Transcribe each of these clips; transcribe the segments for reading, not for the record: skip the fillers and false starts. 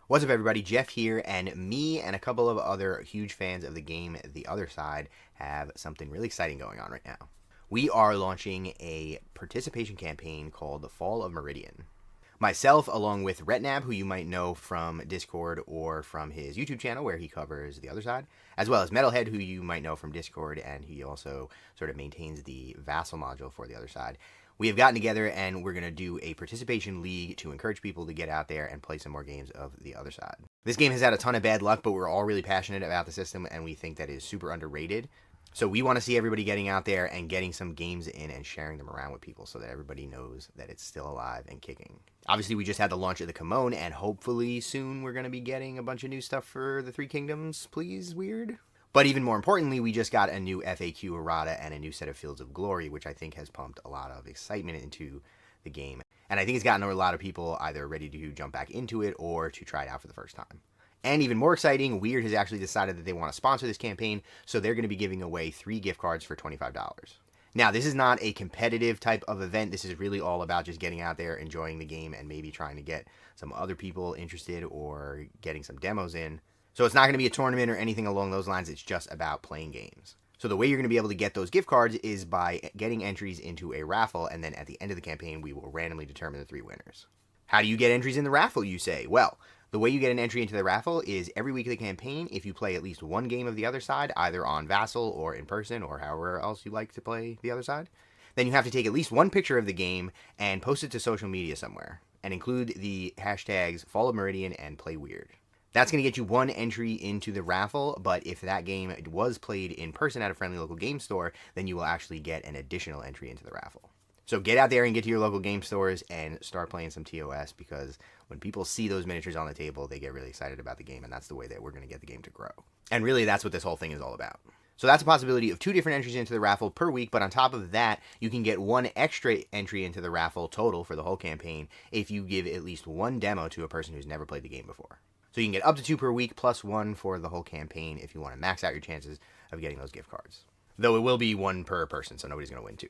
What's up, everybody? Jeff here, and me and a couple of other huge fans of the game The Other Side have something really exciting going on right now. We are launching a participation campaign called The Fall of Meridion. Myself, along with Retnab, who you might know from Discord or from his YouTube channel where he covers The Other Side, as well as Metalhead, who you might know from Discord, and he also sort of maintains the Vassal module for The Other Side. We have gotten together and we're going to do a participation league to encourage people to get out there and play some more games of The Other Side. This game has had a ton of bad luck, but we're all really passionate about the system and we think that it is super underrated. So we want to see everybody getting out there and getting some games in and sharing them around with people so that everybody knows that it's still alive and kicking. Obviously, we just had the launch of the Kimono, and hopefully soon we're going to be getting a bunch of new stuff for the Three Kingdoms, please, Wyrd. But even more importantly, we just got a new FAQ errata and a new set of Fields of Glory, which I think has pumped a lot of excitement into the game. And I think it's gotten a lot of people either ready to jump back into it or to try it out for the first time. And even more exciting, Wyrd has actually decided that they want to sponsor this campaign, so they're going to be giving away 3 gift cards for $25. Now, this is not a competitive type of event. This is really all about just getting out there, enjoying the game, and maybe trying to get some other people interested or getting some demos in. So it's not going to be a tournament or anything along those lines. It's just about playing games. So the way you're going to be able to get those gift cards is by getting entries into a raffle, and then at the end of the campaign, we will randomly determine the 3 winners. How do you get entries in the raffle, you say? Well, the way you get an entry into the raffle is every week of the campaign, if you play at least one game of The Other Side, either on Vassal or in person or however else you like to play The Other Side, then you have to take at least one picture of the game and post it to social media somewhere, and include the hashtags Fall of Meridion and Play Wyrd. That's going to get you 1 entry into the raffle, but if that game was played in person at a friendly local game store, then you will actually get an additional entry into the raffle. So get out there and get to your local game stores and start playing some TOS, because when people see those miniatures on the table, they get really excited about the game, and that's the way that we're going to get the game to grow. And really, that's what this whole thing is all about. So that's a possibility of 2 different entries into the raffle per week, but on top of that, you can get 1 extra entry into the raffle total for the whole campaign if you give at least 1 demo to a person who's never played the game before. So you can get up to 2 per week plus 1 for the whole campaign if you want to max out your chances of getting those gift cards. Though it will be 1 per person, so nobody's going to win 2.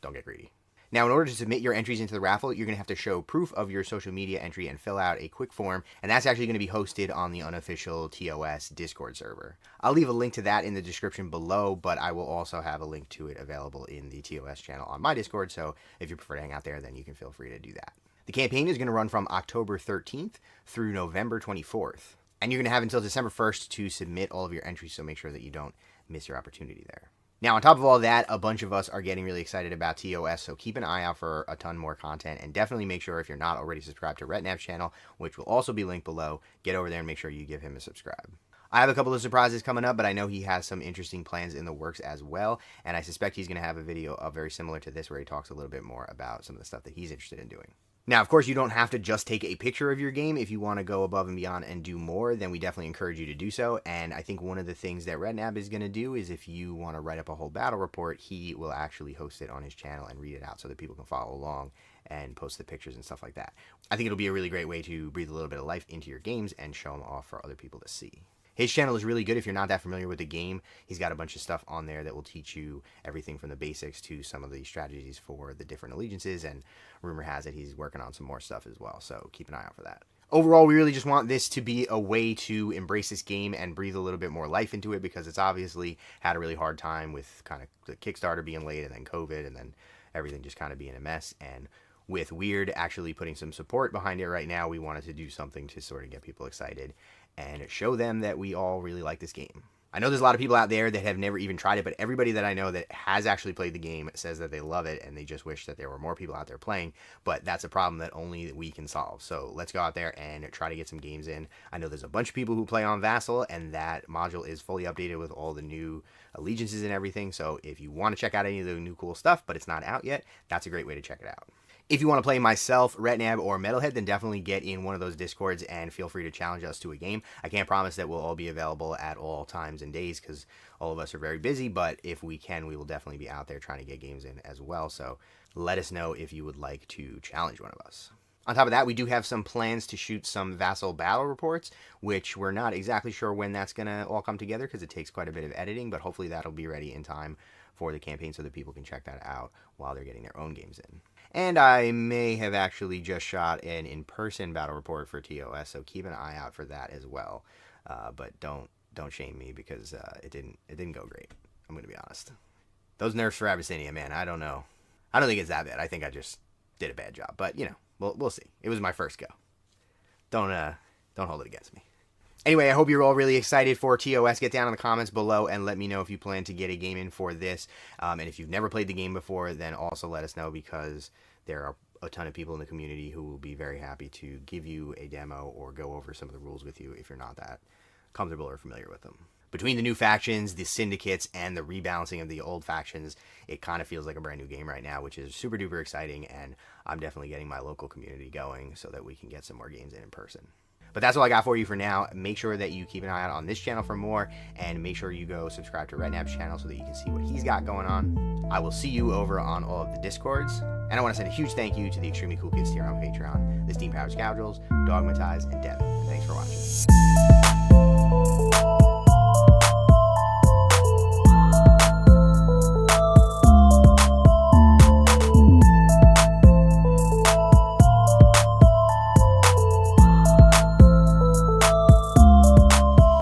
Don't get greedy. Now, in order to submit your entries into the raffle, you're going to have to show proof of your social media entry and fill out a quick form, and that's actually going to be hosted on the unofficial TOS Discord server. I'll leave a link to that in the description below, but I will also have a link to it available in the TOS channel on my Discord, so if you prefer to hang out there, then you can feel free to do that. The campaign is going to run from October 13th through November 24th, and you're going to have until December 1st to submit all of your entries, so make sure that you don't miss your opportunity there. Now, on top of all that, a bunch of us are getting really excited about TOS, so keep an eye out for a ton more content, and definitely make sure if you're not already subscribed to Retnav's channel, which will also be linked below, get over there and make sure you give him a subscribe. I have a couple of surprises coming up, but I know he has some interesting plans in the works as well, and I suspect he's going to have a video very similar to this where he talks a little bit more about some of the stuff that he's interested in doing. Now, of course, you don't have to just take a picture of your game. If you want to go above and beyond and do more, then we definitely encourage you to do so. And I think one of the things that Retnab is going to do is if you want to write up a whole battle report, he will actually host it on his channel and read it out so that people can follow along and post the pictures and stuff like that. I think it'll be a really great way to breathe a little bit of life into your games and show them off for other people to see. His channel is really good if you're not that familiar with the game. He's got a bunch of stuff on there that will teach you everything from the basics to some of the strategies for the different allegiances, and rumor has it he's working on some more stuff as well, so keep an eye out for that. Overall, we really just want this to be a way to embrace this game and breathe a little bit more life into it, because it's obviously had a really hard time with kind of the Kickstarter being late and then COVID and then everything just kind of being a mess. And with Wyrd actually putting some support behind it right now, we wanted to do something to sort of get people excited and show them that we all really like this game. I know there's a lot of people out there that have never even tried it, but everybody that I know that has actually played the game says that they love it and they just wish that there were more people out there playing, but that's a problem that only we can solve. So let's go out there and try to get some games in. I know there's a bunch of people who play on Vassal, and that module is fully updated with all the new allegiances and everything, so if you want to check out any of the new cool stuff, but it's not out yet, that's a great way to check it out. If you want to play myself, Retnab, or Metalhead, then definitely get in one of those Discords and feel free to challenge us to a game. I can't promise that we'll all be available at all times and days because all of us are very busy, but if we can, we will definitely be out there trying to get games in as well. So let us know if you would like to challenge one of us. On top of that, we do have some plans to shoot some Vassal battle reports, which we're not exactly sure when that's going to all come together because it takes quite a bit of editing, but hopefully that'll be ready in time for the campaign so that people can check that out while they're getting their own games in. And I may have actually just shot an in-person battle report for TOS, so keep an eye out for that as well. But don't shame me because it didn't go great. I'm gonna be honest. Those nerfs for Abyssinia, man, I don't know. I don't think it's that bad. I think I just did a bad job. But we'll see. It was my first go. Don't hold it against me. Anyway, I hope you're all really excited for TOS. Get down in the comments below and let me know if you plan to get a game in for this. And if you've never played the game before, then also let us know, because there are a ton of people in the community who will be very happy to give you a demo or go over some of the rules with you if you're not that comfortable or familiar with them. Between the new factions, the syndicates, and the rebalancing of the old factions, it kind of feels like a brand new game right now, which is super duper exciting, and I'm definitely getting my local community going so that we can get some more games in person. But that's all I got for you for now. Make sure that you keep an eye out on this channel for more, and make sure you go subscribe to Rednap's channel so that you can see what he's got going on. I will see you over on all of the Discords, and I want to send a huge thank you to the extremely cool kids here on Patreon, the Steam Powered Scoundrels, Dogmatized, and Devin. And thanks for watching.